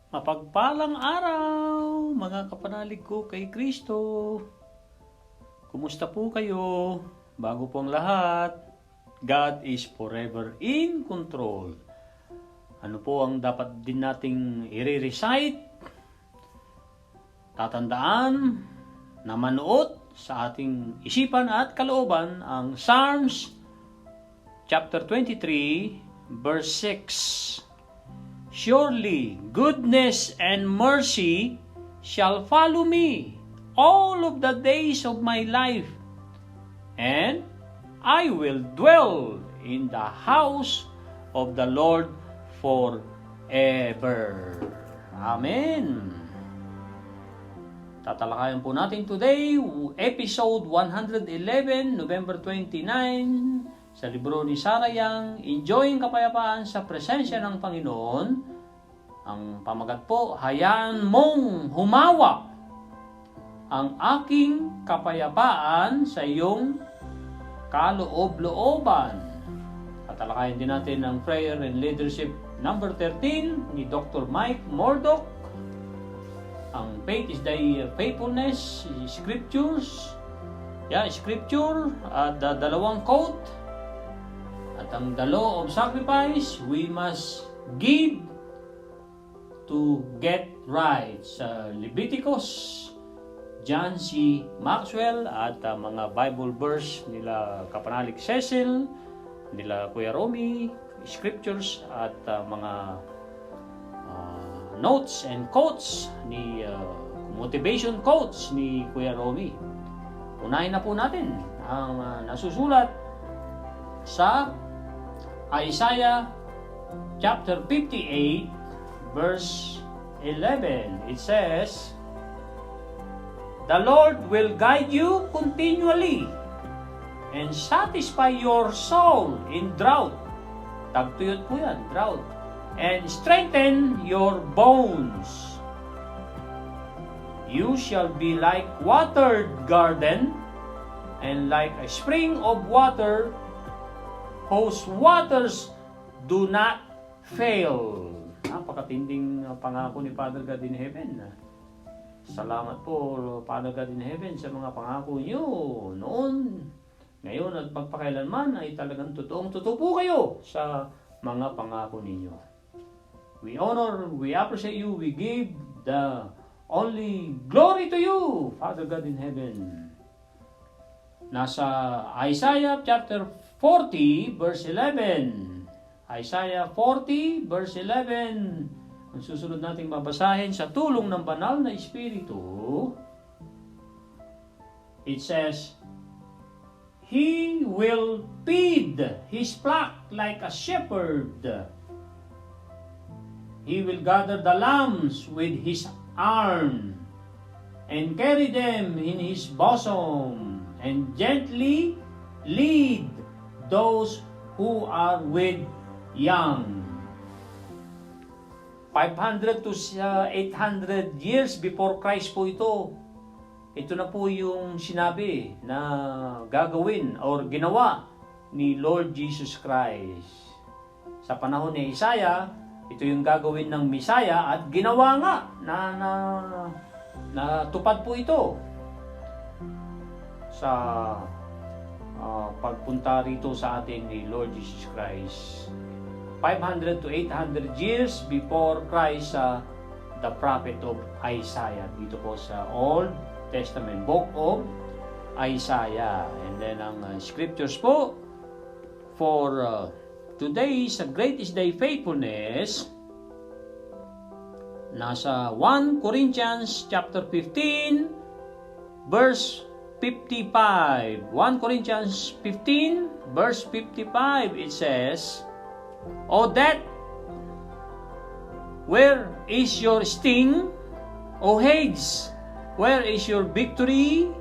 Mapagpalang araw, mga kapanalig ko kay Kristo. Kumusta po kayo? Bago po ang lahat, God is forever in control. Ano po ang dapat din nating i-recite? Tatandaan na manuot sa ating isipan at kalooban ang Psalms chapter 23 verse 6. Surely goodness and mercy shall follow me all of the days of my life, and I will dwell in the house of the Lord forever. Amen. Tatalakayan po natin today, episode 111, November 29, sa libro ni Sarah Young, Enjoying Kapayapaan sa Presensya ng Panginoon. Ang pamagat po, hayaan mong humawa ang aking kapayapaan sa iyong kaloob-looban. Tatalakayin din natin ang Prayer and Leadership number 13 ni Dr. Mike Murdock. Ang Faith is Thy Faithfulness, Scriptures. Scripture at dalawang quote. At ang the law of sacrifice, we must give to get right. Sa Leviticus, John C. Maxwell at mga Bible verse nila Kapanalig Cecil, nila Kuya Romy, scriptures at mga notes and quotes ni motivation quotes ni Kuya Romy. Unahin na po natin ang nasusulat sa Isaiah chapter 58 verse 11. It says, "The Lord will guide you continually and satisfy your soul in drought." Tagtuyot po yan, drought. "And strengthen your bones. You shall be like watered garden and like a spring of water whose waters do not fail." Napakatinding pangako ni Father God in Heaven. Salamat po, Father God in Heaven, sa mga pangako niyo noon, ngayon at magpakailanman ay talagang totoo po kayo sa mga pangako ninyo. We honor, we appreciate you, we give the only glory to you, Father God in Heaven. Nasa Isaiah chapter 40 verse 11. Isaiah 40 verse 11. Ang susunod nating babasahin sa tulong ng banal na Espiritu. It says, "He will feed his flock like a shepherd. He will gather the lambs with his arm and carry them in his bosom, and gently lead those who are with young." 500 to 800 years before Christ po ito. Ito na po yung sinabi na gagawin or ginawa ni Lord Jesus Christ. Sa panahon ni Isaiah, ito yung gagawin ng Messiah at ginawa nga na tupad po ito sa pagpunta rito sa atin ni Lord Jesus Christ. 500 to 800 years before Christ, the prophet of Isaiah, dito po sa Old Testament, book of Isaiah. And then ang scriptures po for today sa Great is Thy Faithfulness, nasa 1 Corinthians chapter 15 verse 55. 1 Corinthians 15 verse 55, it says, "O death, where is your sting? O Hades, where is your victory?"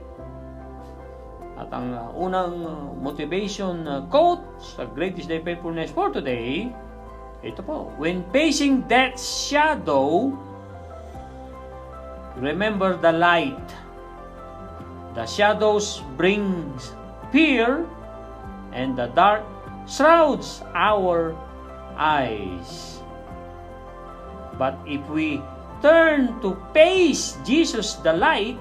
At ang unang motivation quote sa Great is Thy Faithfulness for today, ito po, "When facing death's shadow, remember the light. The shadows bring fear, and the dark shrouds our eyes. But if we turn to face Jesus the light,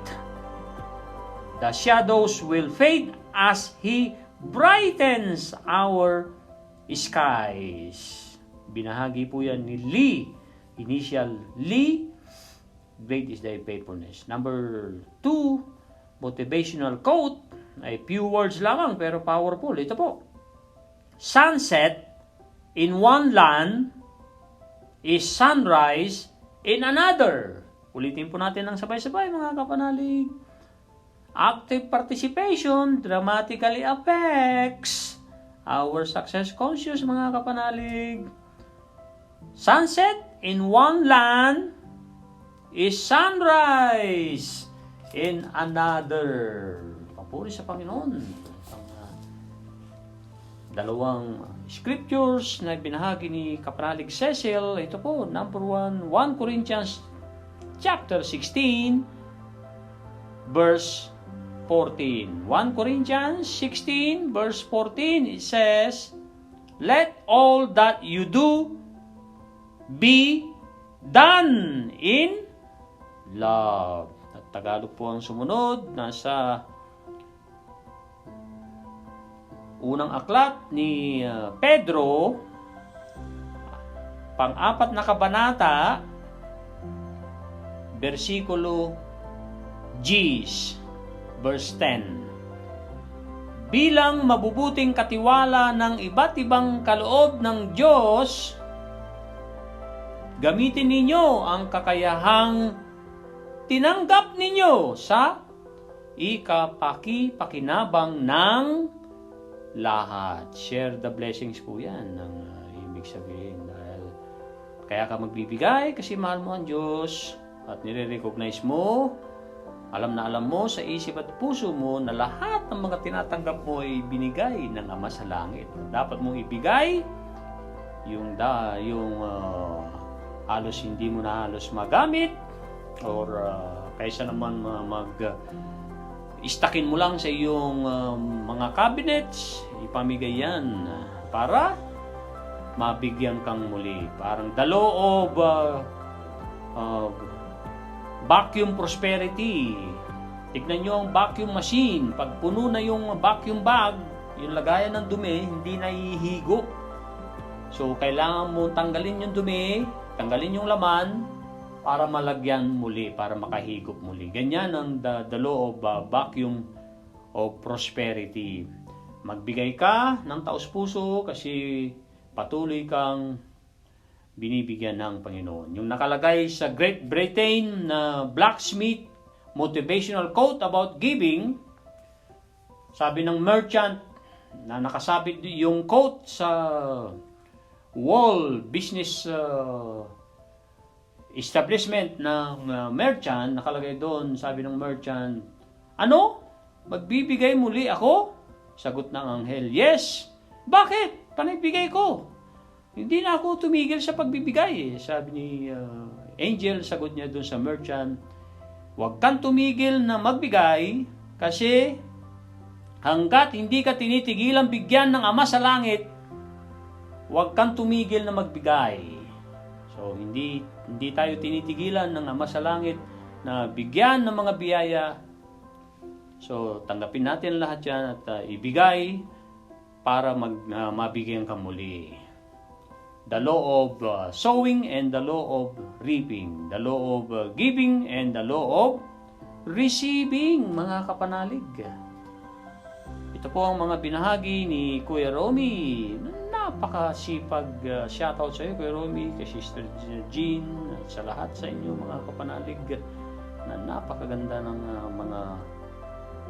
the shadows will fade as He brightens our skies. Binahagi po yan ni Lee. Initial Lee. Great is thy faithfulness. Number 2, motivational quote. Ay few words lamang pero powerful. Ito po. Sunset in one land is sunrise in another. Ulitin po natin ng sabay-sabay mga kapanalig. Active participation dramatically affects our success conscious mga kapanalig. Sunset in one land is sunrise in another. Papuri sa Panginoon. Ang dalawang scriptures na binahagi ni Kapanalig Cecil, ito po, number 1, 1 Corinthians chapter 16, verse 14. 1 Corinthians 16, verse 14, it says, let all that you do be done in love. At Tagalog po ang sumunod, nasa unang aklat ni Pedro, pang-4 na kabanata, versikulo 10, verse 10. Bilang mabubuting katiwala ng iba't ibang kaloob ng Diyos, gamitin ninyo ang kakayahang tinanggap ninyo sa ikapakipakinabang ng lahat. Share the blessings po yan ng ibig sabihin. Dahil kaya ka magbibigay kasi mahal mo ang Diyos at nire-recognize mo, alam na alam mo sa isip at puso mo na lahat ng mga tinatanggap mo ay binigay ng Ama sa langit. Dapat mong ibigay yung halos hindi mo na halos magamit or kaysa naman istakin mo lang sa iyong mga cabinets, ipamigay yan para mabigyan kang muli. Parang the law of vacuum prosperity. Tignan nyo ang vacuum machine. Pag puno na yung vacuum bag, yung lagayan ng dumi, hindi na ihigop. So, kailangan mo tanggalin yung dumi, tanggalin yung laman, para malagyan muli, para makahigop muli. Ganyan ang the law of vacuum of prosperity. Magbigay ka ng taos-puso kasi patuloy kang binibigyan ng Panginoon. Yung nakalagay sa Great Britain na blacksmith motivational quote about giving, sabi ng merchant na nakasabit yung quote sa wall business establishment ng merchant, nakalagay doon, sabi ng merchant, ano? Magbibigay muli ako? Sagot ng anghel, yes. Bakit? Panagbigay ko. Hindi na ako tumigil sa pagbibigay. Sabi ni angel, sagot niya doon sa merchant, huwag kang tumigil na magbigay kasi hanggat hindi ka tinitigilang bigyan ng Ama sa langit, huwag kang tumigil na magbigay. So, hindi tayo tinitigilan ng Ama sa langit na bigyan ng mga biyaya. So, tanggapin natin lahat yan at ibigay para mabigyan ka muli. The law of sowing and the law of reaping. The law of giving and the law of receiving, mga kapanalig. Ito po ang mga binahagi ni Kuya Romy. Napakasipag shoutout sa iyo, Kuya Romy, kay Sister Jean, at sa lahat sa inyo mga kapanalig na napakaganda ng mga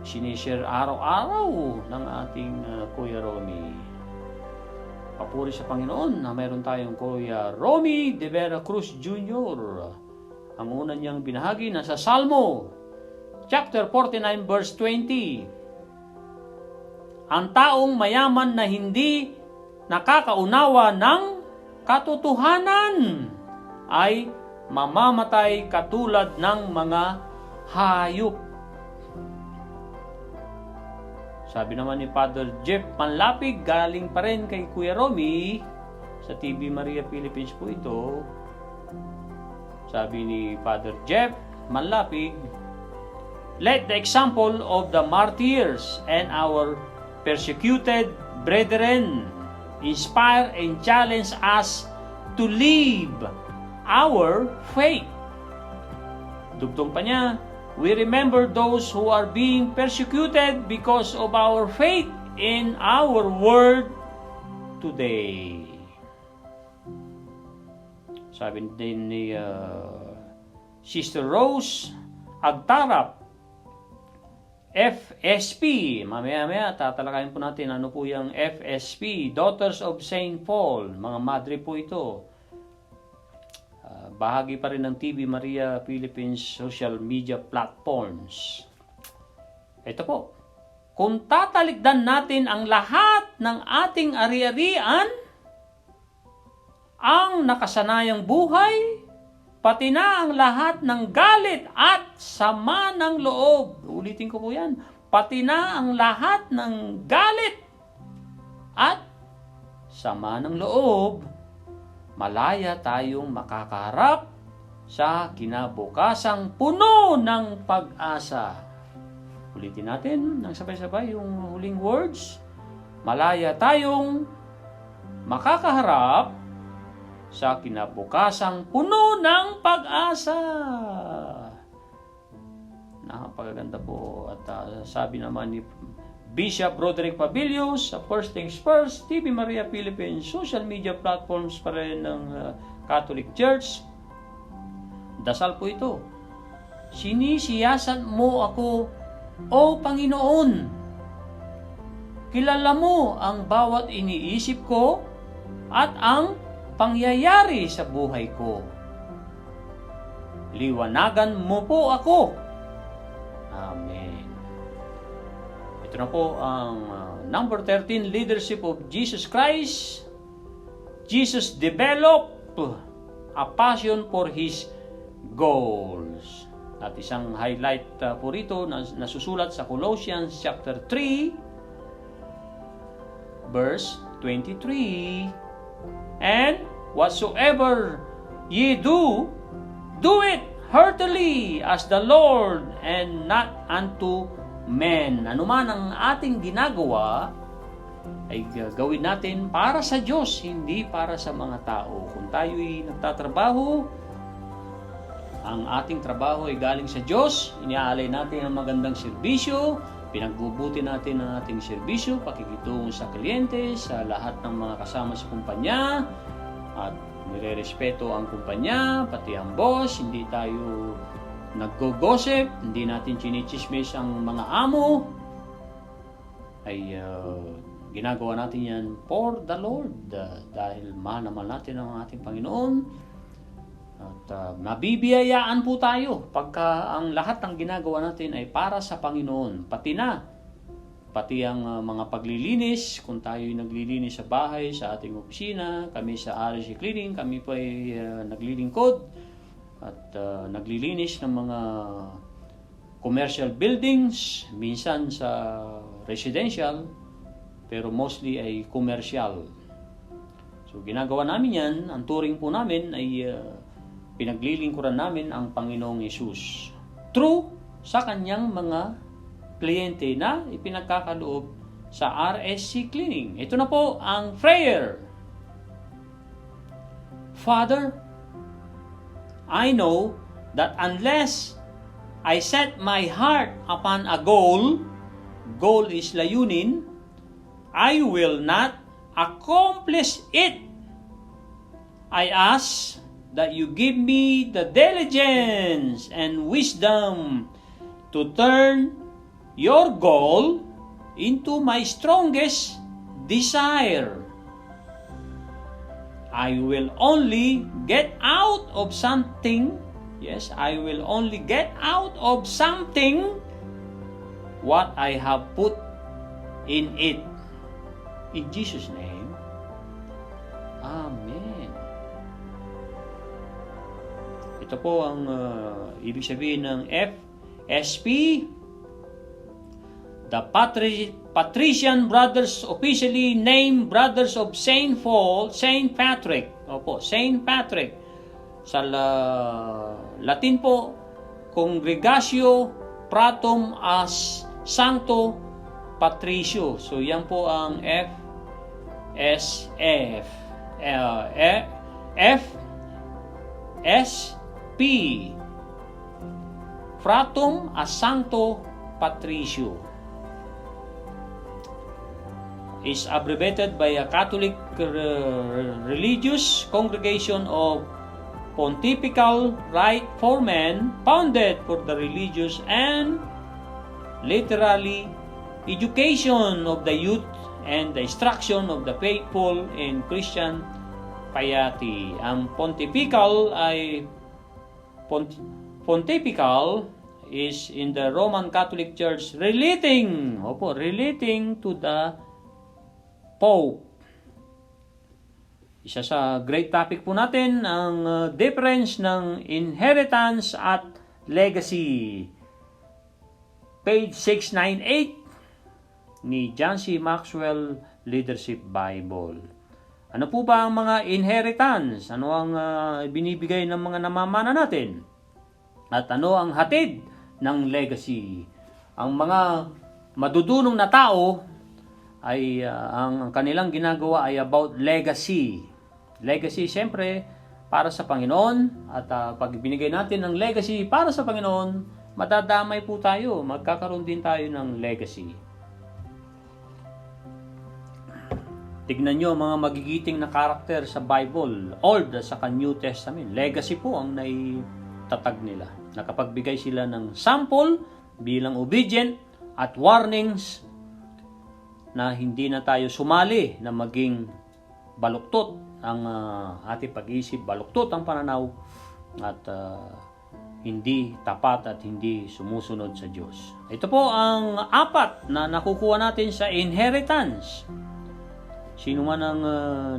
sinishare araw-araw ng ating Kuya Romy. Papuri sa Panginoon na mayroon tayong Kuya Romy de Vera Cruz Jr. Ang una niyang binahagi nasa Salmo chapter 49 verse 20. Ang taong mayaman na hindi nakakaunawa ng katotohanan ay mamamatay katulad ng mga hayop. Sabi naman ni Father Jeff Manlapig, galing pa rin kay Kuya Romy, sa TV Maria Philippines po ito, Sabi ni Father Jeff Manlapig, let the example of the martyrs and our persecuted brethren inspire and challenge us to live our faith. Dugtong pa niya, we remember those who are being persecuted because of our faith in our world today. Sabi din ni Sister Rose Agtarap, FSP. Mamaya tatalakayin po natin ano po yung FSP, Daughters of St. Paul. Mga madre po ito. Bahagi pa rin ng TV Maria Philippines social media platforms. Ito po. Kung tatalikdan natin ang lahat ng ating ari-arian, ang nakasanayang buhay, pati na ang lahat ng galit at sama ng loob. Ulitin ko po yan. Pati na ang lahat ng galit at sama ng loob, malaya tayong makakaharap sa kinabukasang puno ng pag-asa. Ulitin natin ng sabay-sabay yung huling words. Malaya tayong makakaharap sa kinabukasang puno ng pag-asa. Napakaganda po. At sabi naman ni Bishop Roderick Pabilios sa First Things First, TV Maria Philippines, social media platforms pa rin ng Catholic Church. Dasal po ito. Sinisiyasan mo ako, O Panginoon. Kilala mo ang bawat iniisip ko at ang pangyayari sa buhay ko. Liwanagan mo po ako. Amen. Ito na po ang number 13, Leadership of Jesus Christ. Jesus developed a passion for His goals. At isang highlight po rito na nasusulat sa Colossians chapter 3, verse 23. And whatsoever ye do, do it heartily as the Lord and not unto men. Ano man ang ating ginagawa, ay gawin natin para sa Diyos, hindi para sa mga tao. Kung tayo'y nagtatrabaho, ang ating trabaho ay galing sa Diyos, iniaalay natin ang magandang serbisyo, pinagbubuti natin ang ating serbisyo, pakikitungo sa kliyente, sa lahat ng mga kasama sa kumpanya, at nire-respeto ang kumpanya, pati ang boss, hindi tayo nag-gossip, hindi natin chinichismis ang mga amo, ay ginagawa natin yan for the Lord, dahil mahal naman natin ang ating Panginoon. At mabibiyayaan po tayo pagka ang lahat ng ginagawa natin ay para sa Panginoon. Pati ang mga paglilinis, kung tayo'y naglilinis sa bahay, sa ating opisina, kami sa RSC Cleaning, kami po ay naglilingkod at naglilinis ng mga commercial buildings, minsan sa residential, pero mostly ay commercial. So ginagawa namin yan, ang turing po namin ay pinaglilingkuran namin ang Panginoong Hesus through sa kanyang mga kliyente na ipinagkakaloob sa RSC Cleaning. Ito na po ang prayer. Father, I know that unless I set my heart upon a goal is layunin, I will not accomplish it. I ask that you give me the diligence and wisdom to turn your goal into my strongest desire. I will only get out of something, I will only get out of something what I have put in it. In Jesus' name, Amen. Ito po ang ibig sabihin ng FSP. The Patrician Brothers, officially named Brothers of St. Patrick. Opo, St. Patrick. Sa Latin po, Congregatio Pratum as Sancto Patricio. So yan po ang FSF. FSP. Fratum as Sancto Patricio is abbreviated by a Catholic religious congregation of pontifical right for men, founded for the religious and literary education of the youth and the instruction of the faithful in Christian piety. Ang pontifical ay pontifical is in the Roman Catholic Church relating to the Pope. Isa sa great topic po natin ang difference ng inheritance at legacy. Page 698 ni John C. Maxwell Leadership Bible. Ano po ba ang mga inheritance? Ano ang binibigay ng mga namamana natin? At ano ang hatid ng legacy? Ang mga madudunong na tao ay ang kanilang ginagawa ay about legacy. Legacy, siyempre, para sa Panginoon. At pag binigay natin ng legacy para sa Panginoon, madadamay po tayo. Magkakaroon din tayo ng legacy. Tignan nyo mga magigiting na karakter sa Bible, Old at saka New Testament. Legacy po ang naitatag nila. Nakapagbigay sila ng sample bilang obedient at warnings na hindi na tayo sumali na maging baluktot ang ating pag-iisip, baluktot ang pananaw at hindi tapat at hindi sumusunod sa Diyos. Ito po ang apat na nakukuha natin sa inheritance. Sino man ang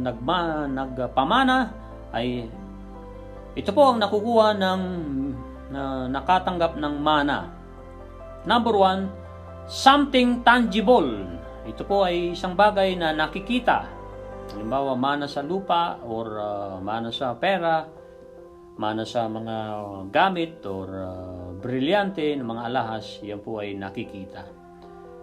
nagpamana ay ito po ang nakukuha ng nakatanggap ng mana. Number 1, something tangible. Ito po ay isang bagay na nakikita. Halimbawa, mana sa lupa or mana sa pera, mana sa mga gamit or brilyante ng mga alahas, yan po ay nakikita.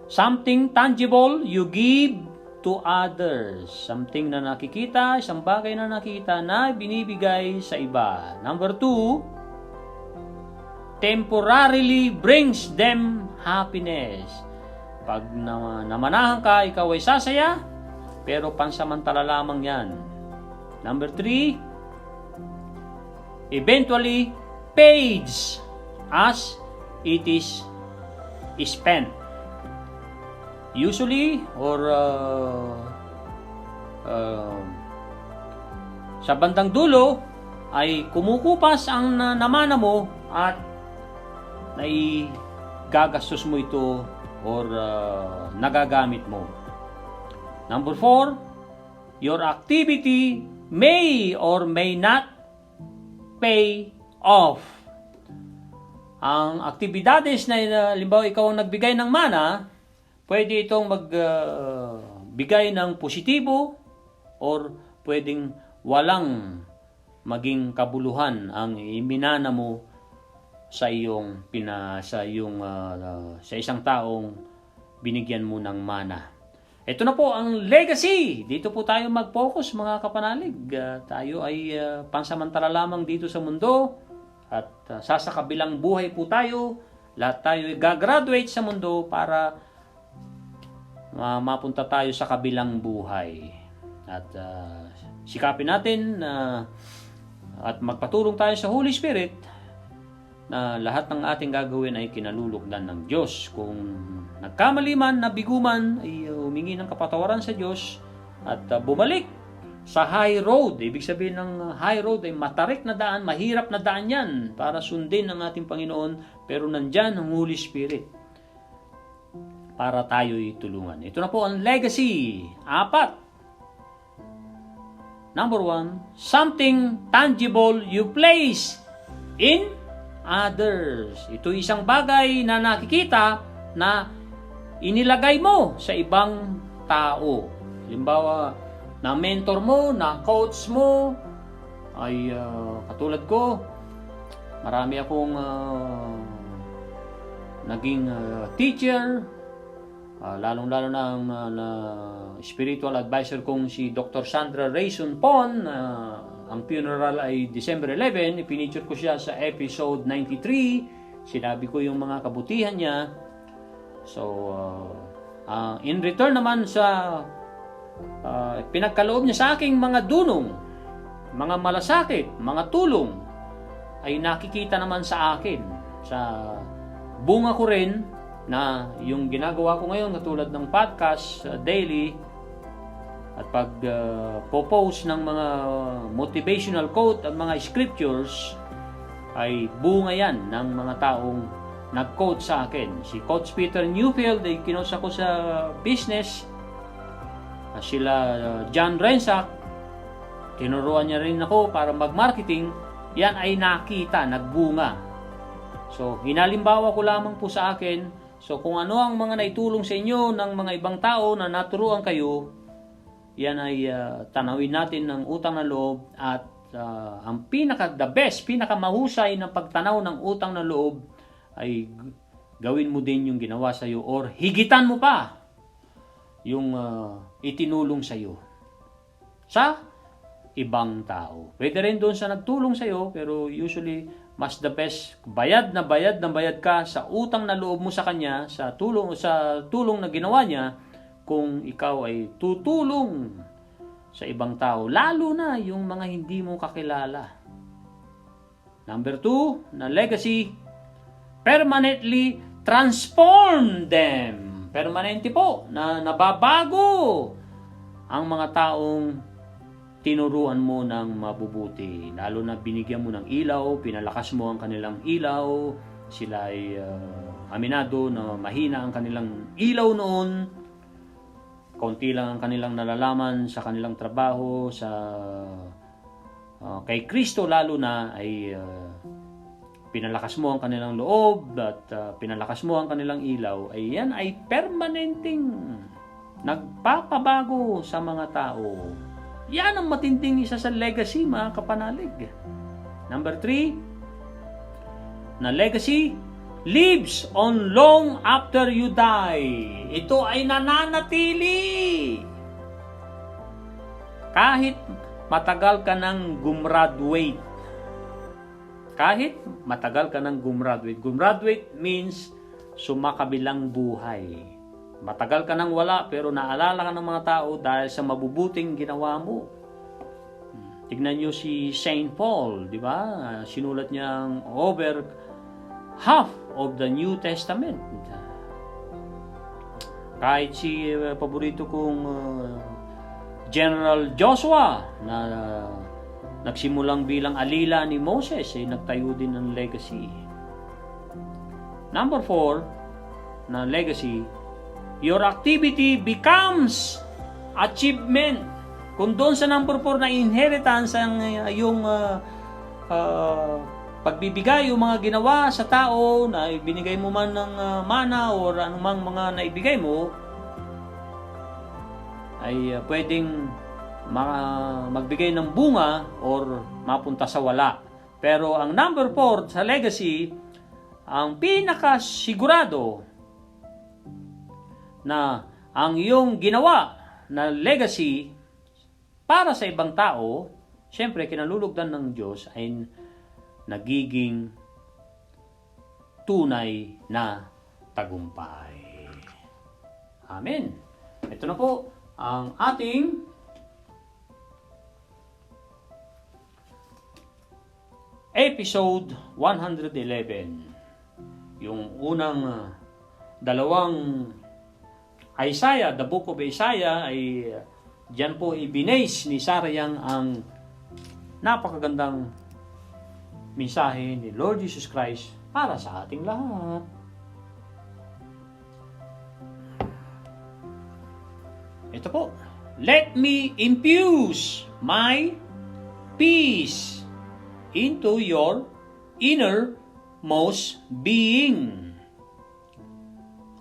Something tangible you give to others. Something na nakikita, isang bagay na nakikita na binibigay sa iba. Number 2, temporarily brings them happiness. Pag namanahan ka, ikaw ay sasaya, pero pansamantala lamang yan. Number 3, eventually pays as it is spent. Usually, or sa bandang dulo, ay kumukupas ang namana mo at naigagastos mo ito or nagagamit mo. Number 4, your activity may or may not pay off. Ang aktibidades na halimbawa ikaw ang nagbigay ng mana, pwede itong magbigay ng positibo or pwedeng walang maging kabuluhan ang iminana mo sa isang taong binigyan mo ng mana. Ito na po ang legacy. Dito po tayo mag-focus mga kapanalig. Tayo ay pansamantala lamang dito sa mundo at sasakabilang buhay po tayo. Lahat tayo ay gagraduate sa mundo para mapunta tayo sa kabilang buhay. At sikapin natin at magpatulong tayo sa Holy Spirit na lahat ng ating gagawin ay kinalulugdan ng Diyos. Kung nagkamali man, nabigo man, ay humingi ng kapatawaran sa Diyos at bumalik sa high road. Ibig sabihin ng high road ay matarik na daan, mahirap na daan yan para sundin ng ating Panginoon, pero nandyan ang Holy Spirit para tayo'y tulungan. Ito na po ang legacy. 4. Number 1, something tangible you place in others. Ito isang bagay na nakikita na inilagay mo sa ibang tao. Halimbawa, na mentor mo, na coach mo, ay katulad ko, marami akong naging teacher, lalong-lalo na ang spiritual advisor kong si Dr. Sandra Rayson Pon. Ang funeral ay December 11. Ipiniture ko siya sa episode 93. Sinabi ko yung mga kabutihan niya. So, in return naman sa pinagkaloob niya sa aking mga dunong, mga malasakit, mga tulong, ay nakikita naman sa akin. Sa bunga ko rin na yung ginagawa ko ngayon, katulad ng podcast daily, at pag-post ng mga motivational quote at mga scriptures, ay bunga yan ng mga taong nag-quote sa akin. Si Coach Peter Newfield ay kinusa ko sa business. Sila John Rensack, tinuruan niya rin ako para mag-marketing. Yan ay nakita, nagbunga. So, hinalimbawa ko lamang po sa akin. So, kung ano ang mga naitulong sa inyo ng mga ibang tao na naturuan kayo, yan ay tanawin natin ng utang na loob. At ang the best, pinakamahusay ng pagtanaw ng utang na loob ay gawin mo din yung ginawa sa iyo, or higitan mo pa yung itinulong sa iyo sa ibang tao. Pwede rin doon sa nagtulong sa iyo, pero usually mas the best, bayad ka sa utang na loob mo sa kanya, sa tulong na ginawa niya, kung ikaw ay tutulong sa ibang tao, lalo na yung mga hindi mo kakilala. Number 2, na legacy, permanently transform them. Permanente po, na nababago ang mga taong tinuruan mo ng mabubuti. Lalo na binigyan mo ng ilaw, pinalakas mo ang kanilang ilaw, sila ay aminado na mahina ang kanilang ilaw noon, konti lang ang kanilang nalalaman sa kanilang trabaho, sa kay Kristo lalo na ay pinalakas mo ang kanilang loob at pinalakas mo ang kanilang ilaw, ay yan ay permanenteng nagpapabago sa mga tao. Yan ang matinding isa sa legacy, mga kapanalig. Number 3, na legacy lives on long after you die. Ito ay nananatili. Kahit matagal ka nang gumraduate. Kahit matagal ka nang gumraduate. Gumraduate means sumakabilang buhay. Matagal ka nang wala pero naalala ka ng mga tao dahil sa mabubuting ginawa mo. Tignan nyo si Saint Paul, di ba? Sinulat niya ang over half of the New Testament. Kahit si paborito kong General Joshua na nagsimulang bilang alila ni Moses, ay nagtayo din ng legacy. Number 4, na legacy, your activity becomes achievement. Kung doon sa number 4 na inheritance ang yung pagbibigay, yung mga ginawa sa tao na ibinigay mo man ng mana or anumang mga naibigay mo, ay pwedeng magbigay ng bunga or mapunta sa wala. Pero ang number 4 sa legacy, ang pinakasigurado na ang iyong ginawa na legacy para sa ibang tao, siyempre kinalulugdan ng Diyos, ay nagiging tunay na tagumpay. Amen. Ito na po ang ating episode 111. Yung unang dalawang Isaiah, the book of Isaiah, ay diyan po ibinase ni Sarayang ang napakagandang mensahe ni Lord Jesus Christ para sa ating lahat. Ito po, let me infuse my peace into your innermost being.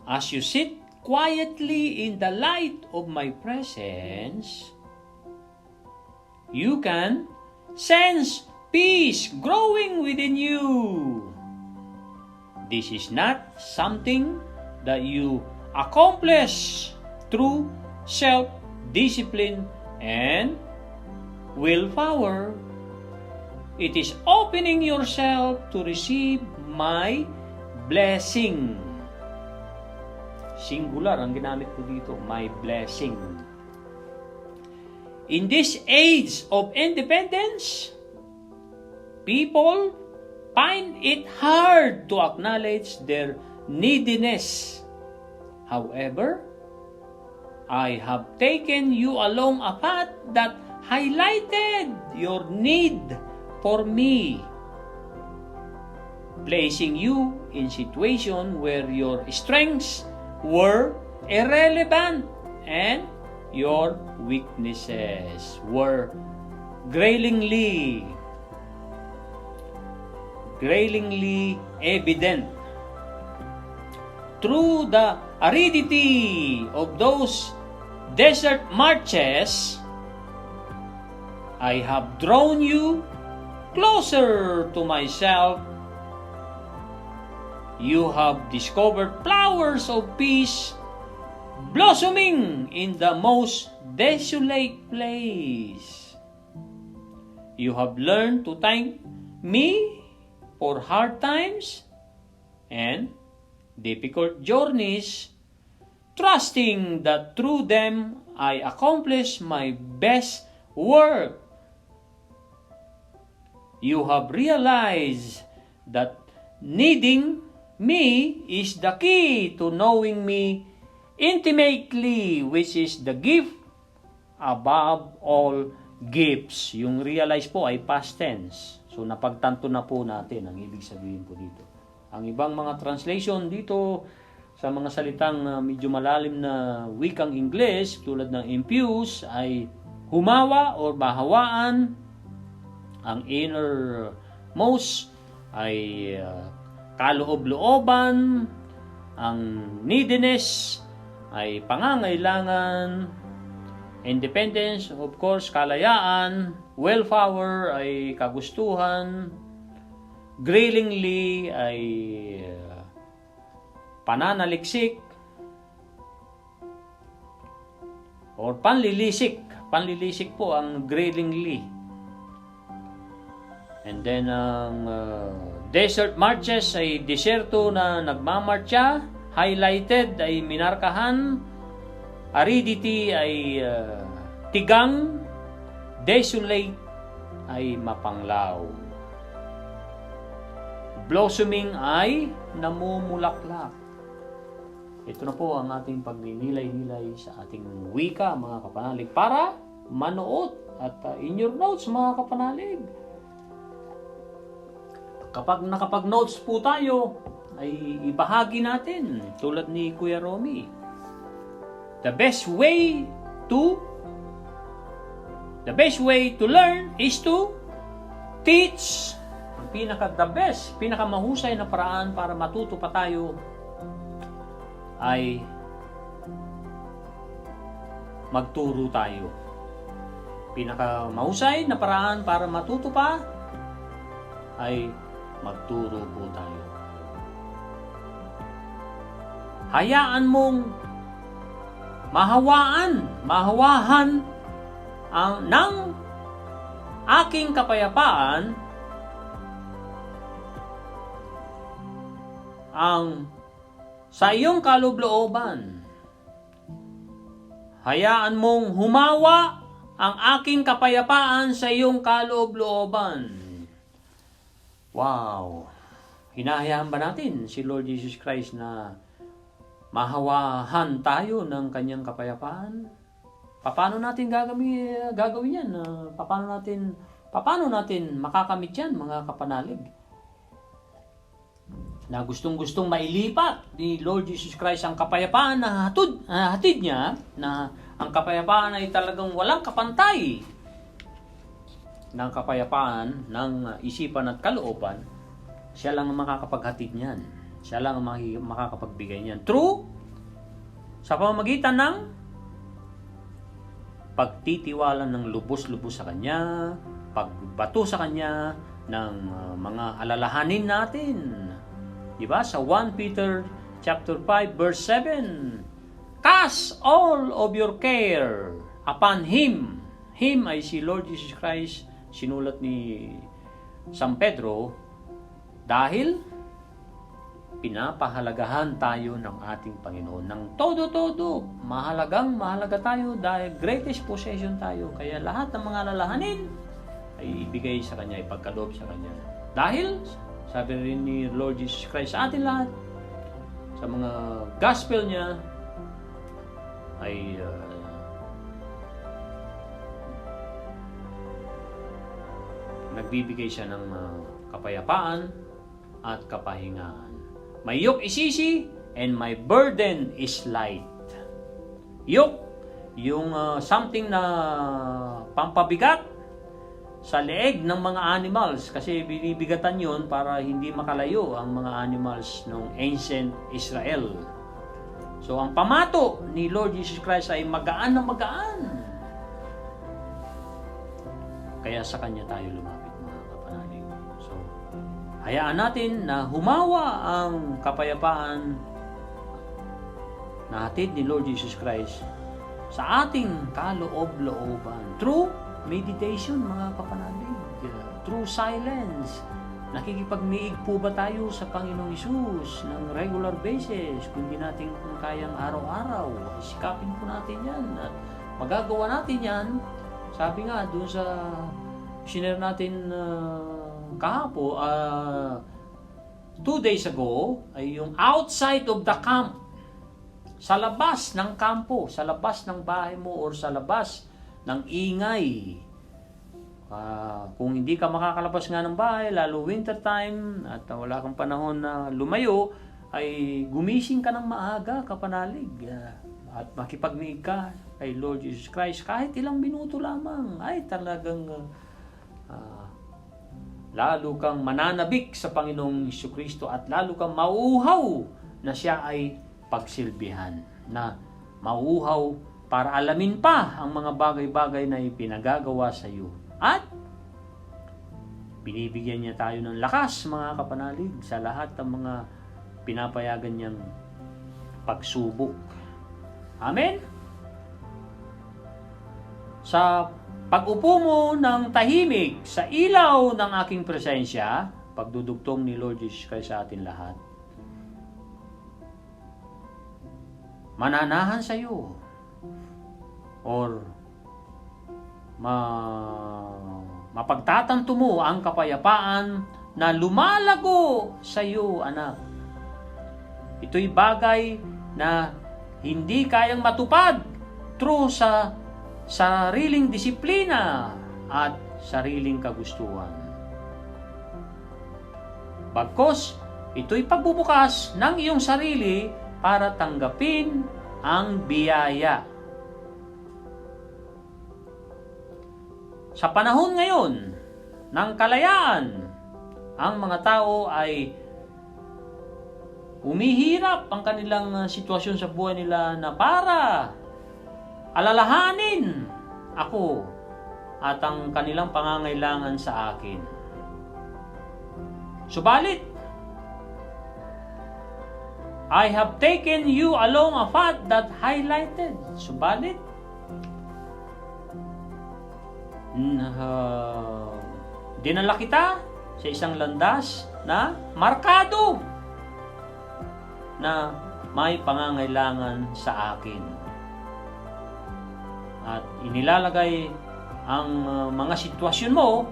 As you sit quietly in the light of my presence, you can sense peace growing within you. This is not something that you accomplish through self-discipline and willpower. It is opening yourself to receive my blessing. Singular ang ginamit ko dito, my blessing. In this age of independence, people find it hard to acknowledge their neediness. However, I have taken you along a path that highlighted your need for me, placing you in situations where your strengths were irrelevant and your weaknesses were glaringly evident. Through the aridity of those desert marches, I have drawn you closer to myself. You have discovered flowers of peace blossoming in the most desolate place. You have learned to thank me for hard times and difficult journeys, trusting that through them I accomplish my best work. You have realized that needing me is the key to knowing me intimately, which is the gift above all gifts. Yung realize po ay past tense. So napagtanto na po natin ang ibig sabihin po dito. Ang ibang mga translation dito sa mga salitang medyo malalim na wikang Ingles tulad ng infuse ay humawa or bahawaan. Ang innermost ay kaloob-looban. Ang neediness ay pangangailangan. Independence, of course, kalayaan. Willpower ay kagustuhan. Grillingly ay pananaliksik or panlilisik. Panlilisik po ang grillingly. And then ang desert marches ay deserto na nagmamarcha. Highlighted ay minarkahan. Aridity ay tigang. Desolate ay mapanglaw. Blossoming ay namumulaklak. Ito na po ang ating pagninilay-nilay sa ating wika, mga kapanalig, para manood at in your notes, mga kapanalig. Kapag nakapag-notes po tayo, ay ibahagi natin tulad ni Kuya Romy. The best way to learn is to teach. Ang pinakamahusay na paraan para matuto pa tayo ay magturo tayo. Pinakamahusay na paraan para matuto pa ay magturo po tayo. Hayaan mong mahawahan ng aking kapayapaan ang sa iyong kaloob-looban. Hayaan mong humawa ang aking kapayapaan sa iyong kaloob-looban. Wow! Hinahayaan ba natin si Lord Jesus Christ na mahawahan tayo ng kanyang kapayapaan? Paano natin gagawin yan? Paano natin makakamit yan, mga kapanalig? Na gustong-gustong mailipat ni Lord Jesus Christ ang kapayapaan na hatid niya, na ang kapayapaan ay talagang walang kapantay ng kapayapaan ng isipan at kalooban. Siya lang ang makakapaghatid niyan. Siya lang ang makakapagbigay niyan. True, sa pamamagitan ng pagtitiwala ng lubos-lubos sa Kanya, pagbato sa Kanya ng mga alalahanin natin. Diba? Sa 1 Peter chapter 5 verse 7, cast all of your care upon Him. Him ay si Lord Jesus Christ, sinulat ni San Pedro, dahil pinapahalagahan tayo ng ating Panginoon ng todo-todo. Mahalaga tayo dahil greatest possession tayo. Kaya lahat ng mga alalahanin ay ibigay sa Kanya, ipagkaloob sa Kanya. Dahil, sabi rin ni Lord Jesus Christ sa atin lahat, sa mga gospel niya, ay nagbibigay siya ng kapayapaan at kapahingaan. My yoke is easy and my burden is light. Yoke, yung something na pampabigat sa leeg ng mga animals, kasi binibigatan yun para hindi makalayo ang mga animals ng ancient Israel. So ang pamato ni Lord Jesus Christ ay magaan na magaan. Kaya sa Kanya tayo lumapit, mga kapanalig. So hayaan natin na humawa ang kapayapaan na hatid ni Lord Jesus Christ sa ating kaloob-looban through meditation, mga kapanalig, through silence. Nakikipagniig po ba tayo sa Panginoong Hesus ng regular basis? Kung di natin kayang araw-araw, sikapin po natin yan. At magagawa natin yan, sabi nga doon sa sinare natin kahapon, 2 days ago, ay yung outside of the camp. Sa labas ng kampo, sa labas ng bahay mo, or sa labas ng ingay. Kung hindi ka makakalabas nga ng bahay, lalo winter time, at wala kang panahon na lumayo, ay gumising ka ng maaga, kapanalig, at makipagniig ka kay Lord Jesus Christ kahit ilang minuto lamang, ay talagang lalo kang mananabik sa Panginoong Jesucristo at lalo kang mauuhaw na siya ay pagsilbihan, na mauuhaw para alamin pa ang mga bagay-bagay na ipinagagawa sa iyo. At binibigyan niya tayo ng lakas, mga kapanalig, sa lahat ng mga pinapayagan niyang pagsubok. Amen? Sa pag-upo mo ng tahimik sa ilaw ng aking presensya, pagdudugtong ni Lord Jesus Christ sa atin lahat, mananahan sa iyo or mapagtatanto mo ang kapayapaan na lumalago sa iyo, anak. Ito'y bagay na hindi kayang matupad through sa sariling disiplina at sariling kagustuhan. Bagkus, ito'y pagbubukas ng iyong sarili para tanggapin ang biyaya. Sa panahon ngayon ng kalayaan, ang mga tao ay umihirap ang kanilang sitwasyon sa buhay nila na para alalahanin ako at ang kanilang pangangailangan sa akin. Subalit, I have taken you along a path that highlighted. Subalit, dinala kita sa isang landas na markado na may pangangailangan sa akin. At inilalagay ang mga sitwasyon mo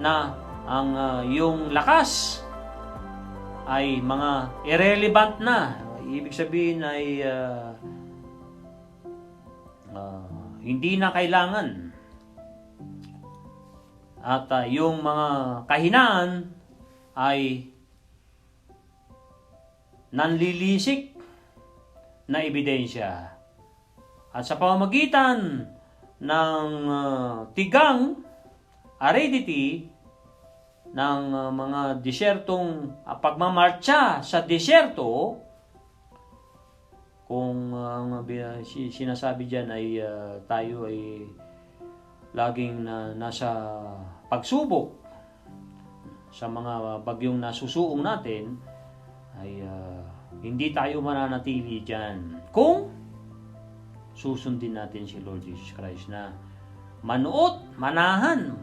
na ang yung lakas ay mga irrelevant na. Ibig sabihin ay hindi na kailangan. At yung mga kahinaan ay nanlilisik na ebidensya. At sa pamamagitan ng tigang aridity ng mga desyertong pagmamarcha sa desyerto, kung ang sinasabi dyan ay tayo ay laging nasa pagsubok sa mga bagyong nasusuong natin, ay hindi tayo mananatili dyan kung susundin natin si Lord Jesus Christ na manahan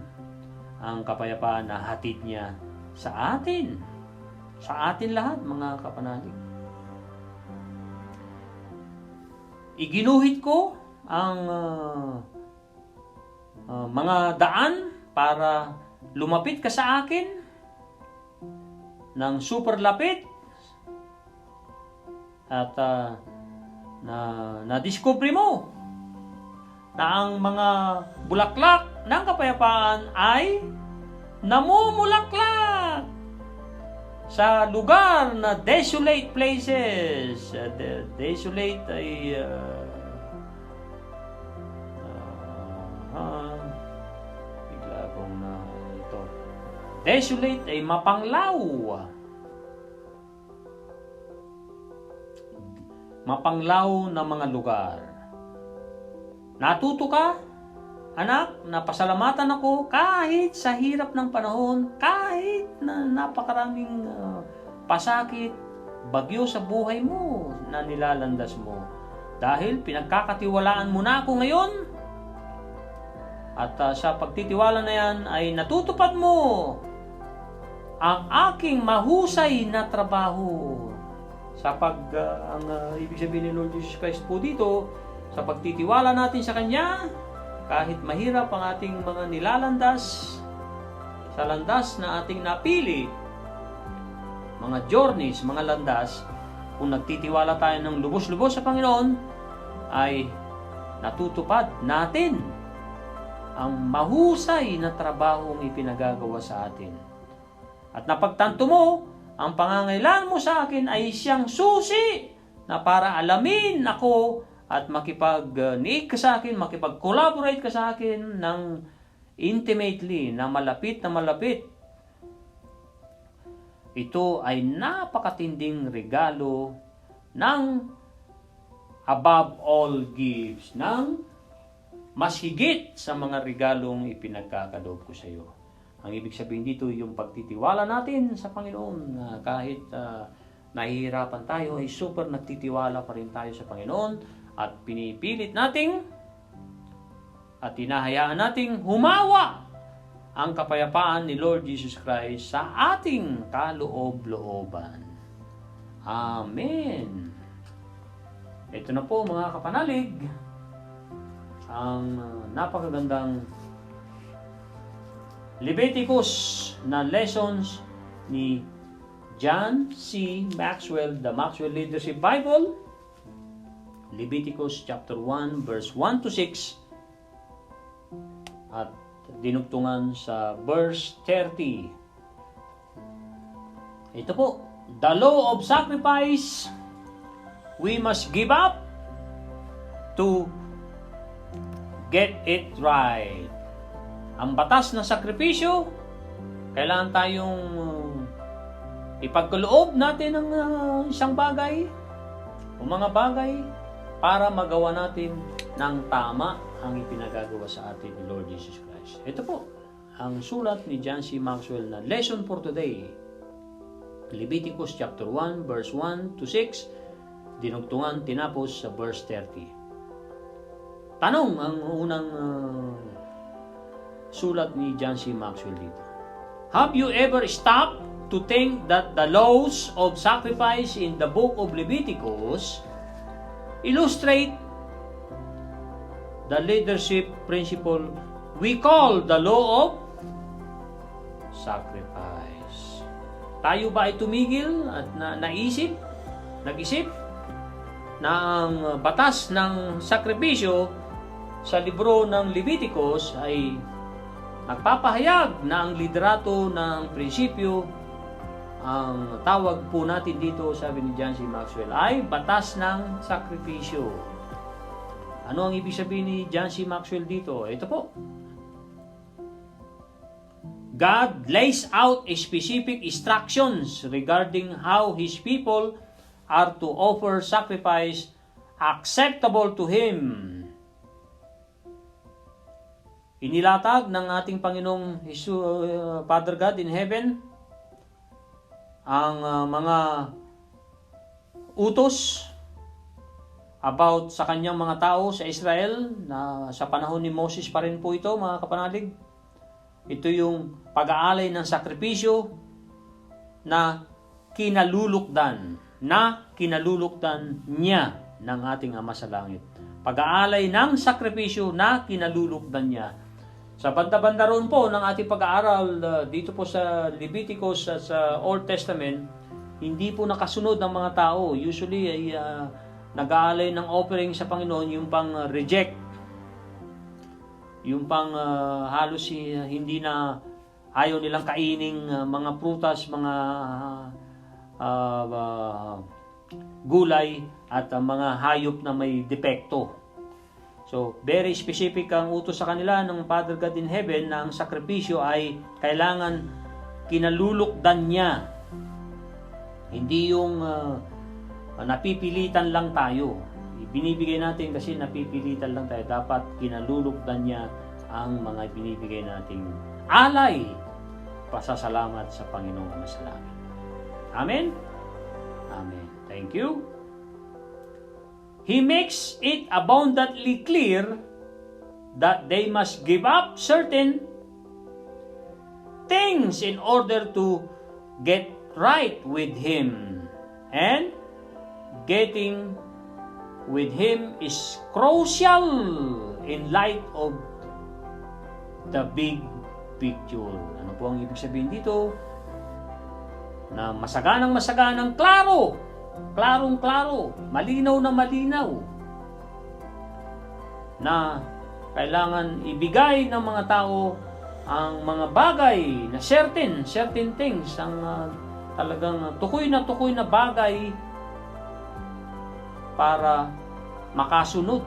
ang kapayapaan na hatid niya sa atin lahat, mga kapanalig. Iginuhit ko ang mga daan para lumapit ka sa akin ng super lapit, at na-discover mo na ang mga bulaklak ng kapayapaan ay namumulaklak sa lugar na desolate places. Desolate ay bigla akong na ito. Desolate ay mapanglaw. Mapanglaw na mga lugar. Natuto ka, anak, na pasalamatan ako kahit sa hirap ng panahon, kahit na napakaraming pasakit, bagyo sa buhay mo na nilalandas mo. Dahil pinagkakatiwalaan mo na ako ngayon, at sa pagtitiwala na yan ay natutupad mo ang aking mahusay na trabaho. Ang ibig sabihin ni Lord Jesus Christ po dito, sa pagtitiwala natin sa Kanya, kahit mahirap ang ating mga nilalandas, sa landas na ating napili, mga journeys, mga landas, kung nagtitiwala tayo ng lubos-lubos sa Panginoon, ay natutupad natin ang mahusay na trabahong ipinagagawa sa atin. At napagtanto mo, ang pangangailangan mo sa akin ay siyang susi na para alamin ako at makipag-niig ka sa akin, makipag-collaborate ka sa akin ng intimately, na malapit na malapit. Ito ay napakatinding regalo ng above all gifts, ng mas higit sa mga regalong ipinagkakaloob ko sa iyo. Ang ibig sabihin dito, yung pagtitiwala natin sa Panginoon, na kahit nahihirapan tayo, ay super nagtitiwala pa rin tayo sa Panginoon, at pinipilit nating at hinahayaan nating humawa ang kapayapaan ni Lord Jesus Christ sa ating kaloob-looban. Amen. Ito na po, mga kapanalig, ang napakagandang Leviticus na lessons ni John C. Maxwell, the Maxwell Leadership Bible. Leviticus chapter 1 verse 1 to 6 at dinugtungan sa verse 30. Ito po, the law of sacrifice we must give up to get it right. Ang batas ng sakripisyo, kailangan tayong ipagkaloob natin ng isang bagay o mga bagay para magawa natin ng tama ang ipinagagawa sa atin ni Lord Jesus Christ. Ito po, ang sulat ni John C. Maxwell na lesson for today. Leviticus chapter 1 verse 1 to 6, dinugtungan tinapos sa verse 30. Tanong ang unang sulat ni John C. Maxwell dito. Have you ever stopped to think that the laws of sacrifice in the book of Leviticus illustrate the leadership principle we call the law of sacrifice? Tayo ba ay tumigil at nag-isip na ang batas ng sakripisyo sa libro ng Leviticus ay nagpapahayag na ang liderato ng prinsipyo, ang tawag po natin dito, sabi ni John C. Maxwell, ay batas ng sakripisyo. Ano ang ibig sabihin ni John C. Maxwell dito? Ito po. God lays out specific instructions regarding how His people are to offer sacrifice acceptable to Him. inilatag ng ating Panginoong Father God in heaven ang mga utos about sa kanyang mga tao sa Israel na sa panahon ni Moses pa rin po ito, mga kapanalig. Ito yung pag-aalay ng sakripisyo na kinalulukdan niya ng ating Ama sa Langit. Pag-aalay ng sakripisyo na kinalulukdan niya. Sa banda-banda roon po ng ating pag-aaral dito po sa Leviticus sa Old Testament, hindi po nakasunod ng mga tao. Usually ay nag-aalay ng offering sa Panginoon yung pang-reject. Yung pang halos hindi na ayaw nilang kaining mga prutas, mga gulay at mga hayop na may depekto. So, very specific ang utos sa kanila ng Father God in Heaven na ang sakripisyo ay kailangan kinalulukdan niya. Hindi yung napipilitan lang tayo. Binibigay natin kasi napipilitan lang tayo. Dapat kinalulukdan niya ang mga binibigay nating alay. Pasasalamat sa Panginoong Ama sa Langit. Amen? Amen. Thank you. He makes it abundantly clear that they must give up certain things in order to get right with Him. And getting with Him is crucial in light of the big picture. Ano po ang ibig sabihin dito? Na masaganang klaro. Klarong-klaro, malinaw na malinaw na kailangan ibigay ng mga tao ang mga bagay na certain things, ang talagang tukoy na bagay para makasunod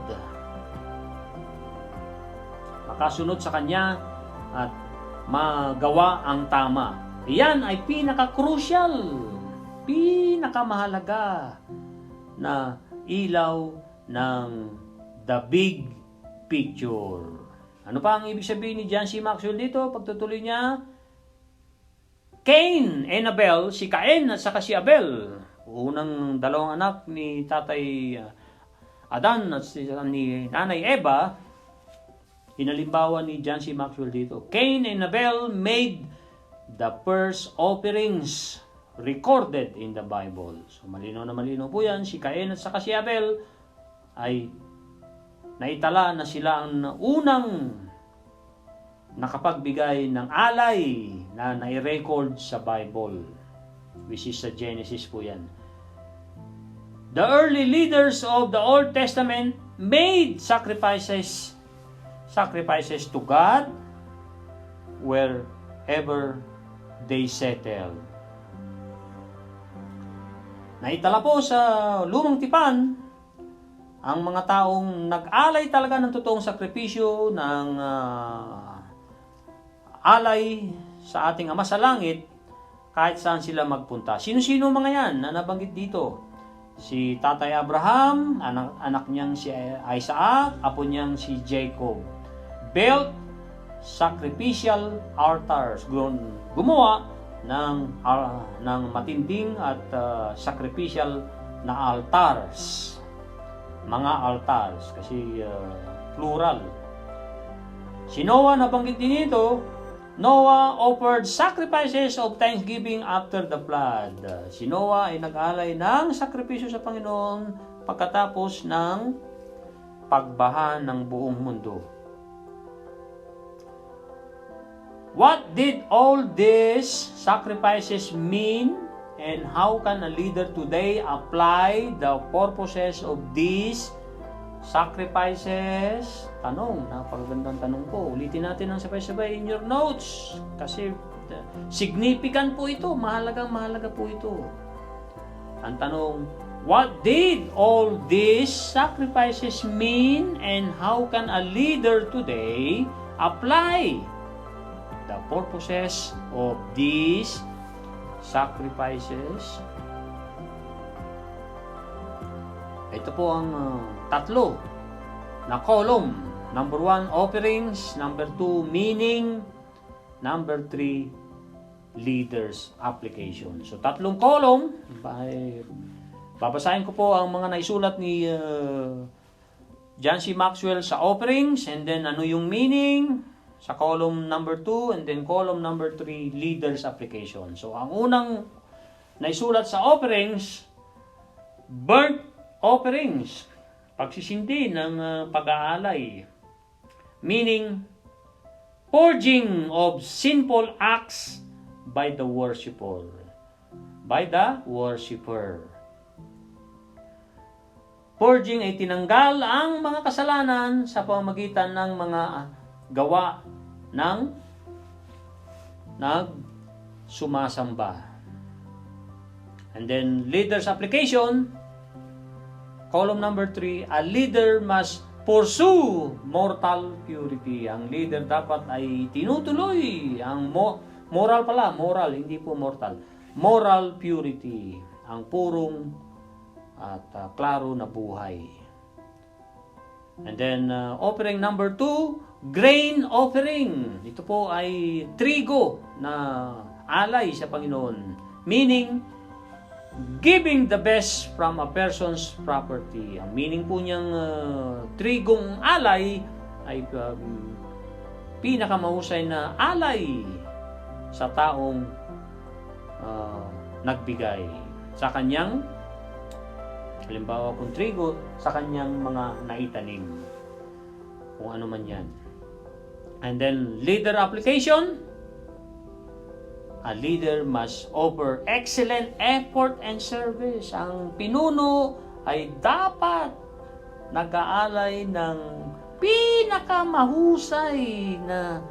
sa Kanya at magawa ang tama. Iyan ay pinaka-crucial, pinakamahalaga na ilaw ng the big picture. Ano pa ang ibig sabihin ni John C. Maxwell dito? Pagtutuloy niya, Cain and Abel, si Cain at saka si Abel, unang dalawang anak ni Tatay Adan at ni Nanay Eva, hinalimbawa ni John C. Maxwell dito. Cain and Abel made the first offerings recorded in the Bible. So malinaw na malinaw po yan. Si Cain at saka si Abel ay naitala na sila ang unang nakapagbigay ng alay na nai-record sa Bible, which is sa Genesis po yan. The early leaders of the Old Testament made sacrifices to God wherever they settled. Naitala po sa Lumang Tipan ang mga taong nag-alay talaga ng totoong sakripisyo, ng alay sa ating Ama sa Langit kahit saan sila magpunta. Sino-sino mga yan na nabanggit dito? Si Tatay Abraham, anak niyang si Isaac, apo niyang si Jacob. Built sacrificial altars. Gumawa ng matinding at sacrificial na altars. Mga altars kasi plural. Si Noah nabanggit din ito. Noah offered sacrifices of thanksgiving after the flood. Si Noah ay nag-alay ng sakripisyo sa Panginoon pagkatapos ng pagbaha ng buong mundo. What did all these sacrifices mean, and how can a leader today apply the purposes of these sacrifices? Tanong, napakagandang tanong po. Ulitin natin ang sabay-sabay in your notes kasi significant po ito, mahalaga po ito. Ang tanong, what did all these sacrifices mean, and how can a leader today apply the purposes of these sacrifices? Ito po ang tatlo na column Number 1, offerings. Number 2, meaning. Number 3, leaders application. So, tatlong column. Babasahin ko po ang mga naisulat ni John C. Maxwell sa offerings, and then ano yung meaning sa column number 2, and then column number 3, leaders application. So, ang unang naisulat sa offerings, burnt offerings, pagsisindi ng pag-aalay. Meaning, purging of sinful acts by the worshiper. By the worshiper. Purging ay tinanggal ang mga kasalanan sa pamamagitan ng mga gawa ng sumasamba. And then, leader's application, column number 3, a leader must pursue mortal purity. Ang leader dapat ay tinutuloy ang moral, hindi po mortal. Moral purity, ang purong at klaro na buhay. And then, offering number 2, grain offering. Ito po ay trigo na alay sa Panginoon. Meaning, giving the best from a person's property. Ang meaning po niyang trigong alay ay pinakamahusay na alay sa taong nagbigay sa kanyang, halimbawa kung trigo, sa kanyang mga naitanim, kung ano man yan. And then, leader application, a leader must offer excellent effort and service. Ang pinuno ay dapat nag-aalay ng pinakamahusay na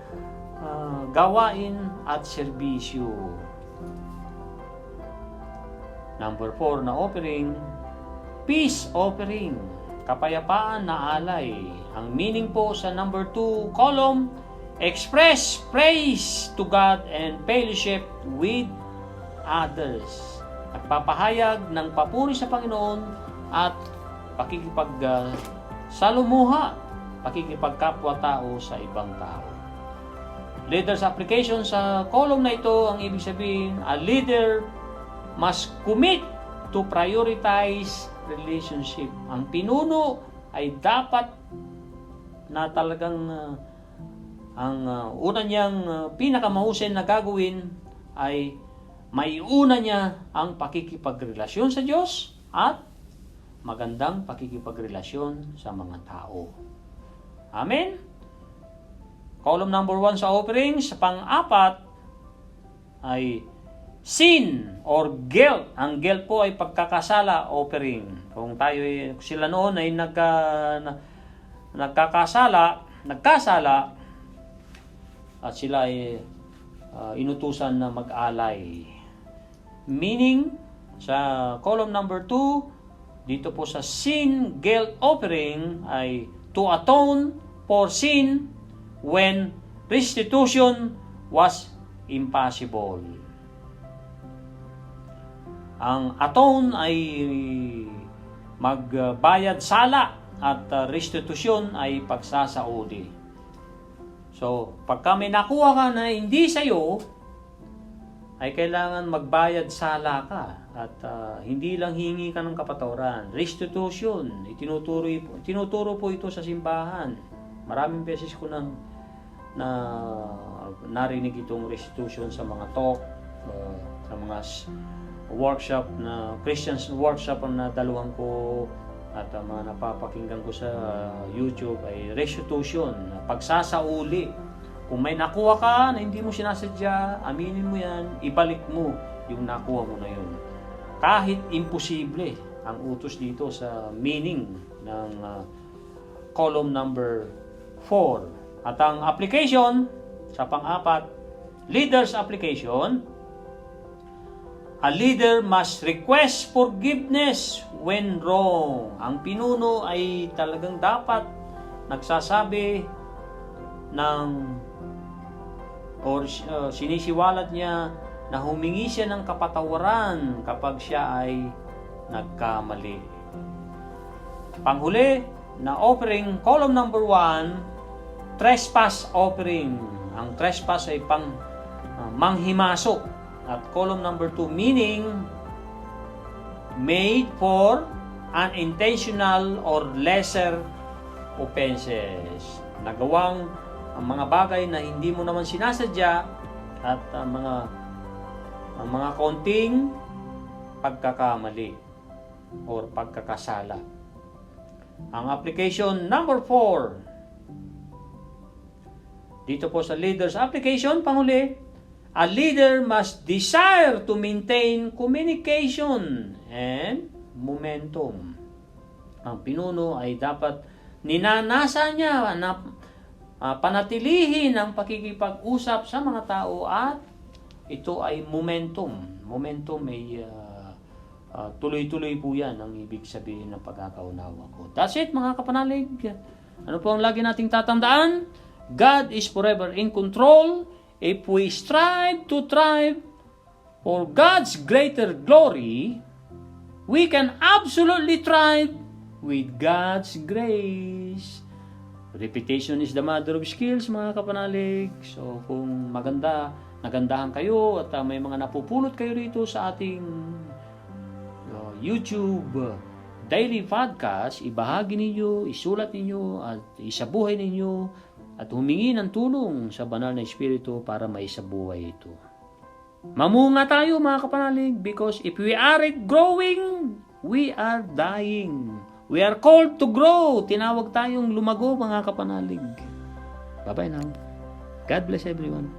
gawain at serbisyo. Number 4 na offering, peace offering, kapayapaan na alay. Ang meaning po sa number 2 column, express praise to God and fellowship with others. Nagpapahayag ng papuri sa Panginoon at salumuha, pakikipagkapwa-tao sa ibang tao. Leader's application sa column na ito, ang ibig sabihin, a leader must commit to prioritize relationship. Ang pinuno ay dapat na talagang ang una niyang pinakamahusay na gagawin ay maiuna niya ang pakikipagrelasyon sa Diyos at magandang pakikipagrelasyon sa mga tao. Amen? Column number 1 sa offerings. Sa pang-apat ay sin or guilt. Ang guilt po ay pagkakasala offering. Kung sila noon ay nagkasala at sila ay inutusan na mag-alay. Meaning, sa column number 2, dito po sa sin guilt offering ay to atone for sin when restitution was impossible. Ang atone ay magbayad sala at restitution ay pagsasaudi. So, pagka may nakuha ka na hindi sa'yo, ay kailangan magbayad sala ka at hindi lang hingi ka ng kapatawaran. Restitution, tinuturo po ito sa simbahan. Maraming beses ko narinig itong restitution sa mga talk, sa mga workshop na Christians workshop ang nadaluhan ko at mga napapakinggan ko sa YouTube ay restitution, pagsasauli. Kung may nakuha ka na hindi mo sinasadya, aminin mo yan, ibalik mo yung nakuha mo na yun. Kahit imposible ang utos dito sa meaning ng column number 4. At ang application sa pang-apat, leader's application, a leader must request forgiveness when wrong. Ang pinuno ay talagang dapat nagsasabi ng sinisiwalat niya na humingi siya ng kapatawaran kapag siya ay nagkamali. Panghuli na offering, column number 1, trespass offering. Ang trespass ay pang manghimasok. At column number 2, meaning made for unintentional or lesser offenses. Nagawang ang mga bagay na hindi mo naman sinasadya at mga konting pagkakamali or pagkakasala. Ang application number 4. Dito po sa leader's application, panghuli, a leader must desire to maintain communication and momentum. Ang pinuno ay dapat ninanasa niya na panatilihin ang pakikipag-usap sa mga tao at ito ay momentum. Momentum ay tuloy-tuloy po yan ang ibig sabihin ng pagkakaunawa ko. That's it mga kapanalig. Ano po ang lagi nating tatandaan? God is forever in control. If we strive to thrive for God's greater glory, we can absolutely thrive with God's grace. Repetition is the mother of skills, mga kapanalig. So, kung nagandahan kayo at may mga napupulot kayo rito sa ating YouTube daily podcast, ibahagi ninyo, isulat ninyo, at isabuhay ninyo, at humingi ng tulong sa banal na Espiritu para maisabuhay ito. Mamunga tayo, mga kapanalig, because if we aren't growing, we are dying. We are called to grow. Tinawag tayong lumago, mga kapanalig. Bye-bye now. God bless everyone.